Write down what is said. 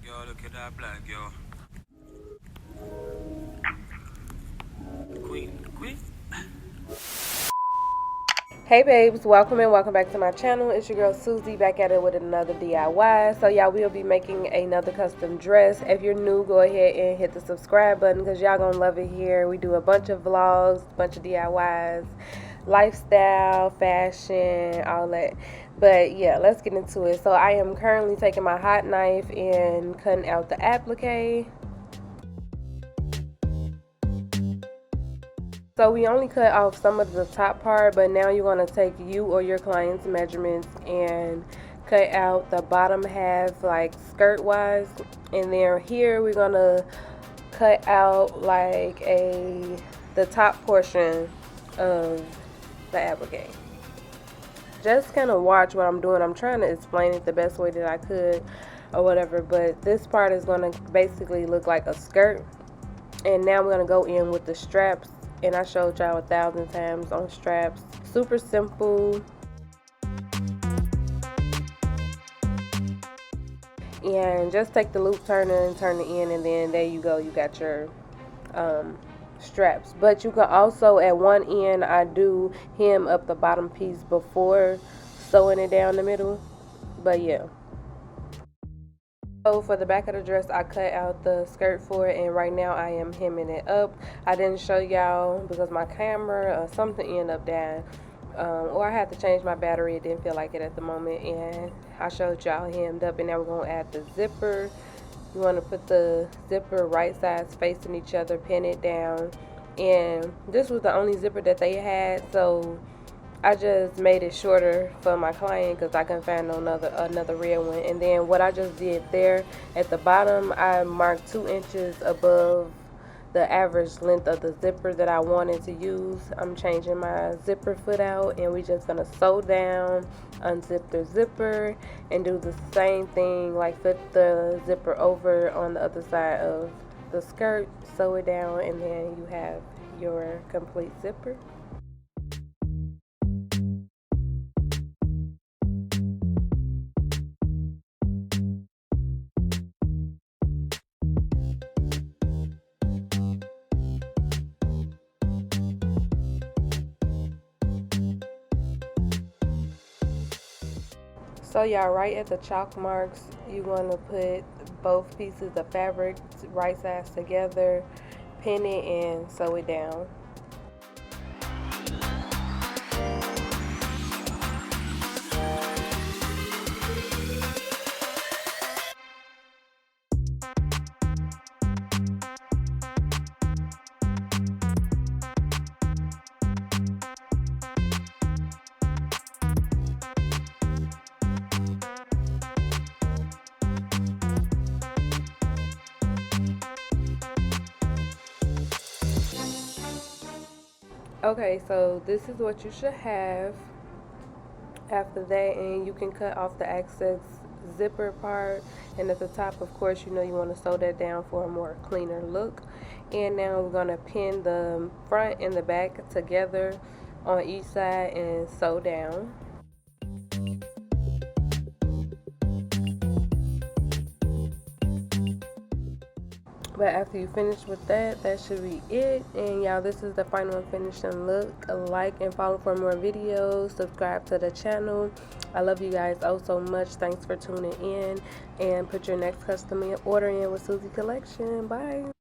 girl, look at that black girl. Queen. Hey babes, welcome and welcome back to my channel. It's your girl Susie back at it with another DIY. So y'all will be making another custom dress. If you're new, go ahead and hit the subscribe button because y'all gonna love it here. We do a bunch of vlogs, a bunch of DIYs, lifestyle, fashion, all that. But yeah, let's get into it. So I am currently taking my hot knife and cutting out the applique. So we only cut off some of the top part, but now you're going to take you or your client's measurements and cut out the bottom half like skirt wise, and then here we're going to cut out like the top portion of the applique. Just kind of watch what I'm doing. I'm trying to explain it the best way that I could or whatever, but this part is going to basically look like a skirt, and now we're going to go in with the straps. And I showed y'all 1,000 times on straps. Super simple. And just take the loop turner and turn it in, and then there you go. You got your straps. But you can also, at one end, I do hem up the bottom piece before sewing it down the middle. But yeah. So for the back of the dress, I cut out the skirt for it, and right now I am hemming it up. I didn't show y'all because my camera or something ended up dying, or I had to change my battery. It didn't feel like it at the moment, and I showed y'all hemmed up. And now we're going to add the zipper. You want to put the zipper right sides facing each other, pin it down, and this was the only zipper that they had, so I just made it shorter for my client because I couldn't find another red one. And then what I just did there at the bottom, I marked 2 inches above the average length of the zipper that I wanted to use. I'm changing my zipper foot out, and we're just going to sew down, unzip the zipper, and do the same thing, like flip the zipper over on the other side of the skirt, sew it down, and then you have your complete zipper. So y'all, right at the chalk marks, you want to put both pieces of fabric right sides together, pin it, and sew it down. Okay, so this is what you should have after that, and you can cut off the excess zipper part, and at the top, of course, you know you want to sew that down for a more cleaner look. And now we're going to pin the front and the back together on each side and sew down. But after you finish with that, that should be it. And y'all, this is the final finishing look. Like and follow for more videos. Subscribe to the channel. I love you guys oh so much. Thanks for tuning in. And put your next custom order in with Suzie Collection. Bye.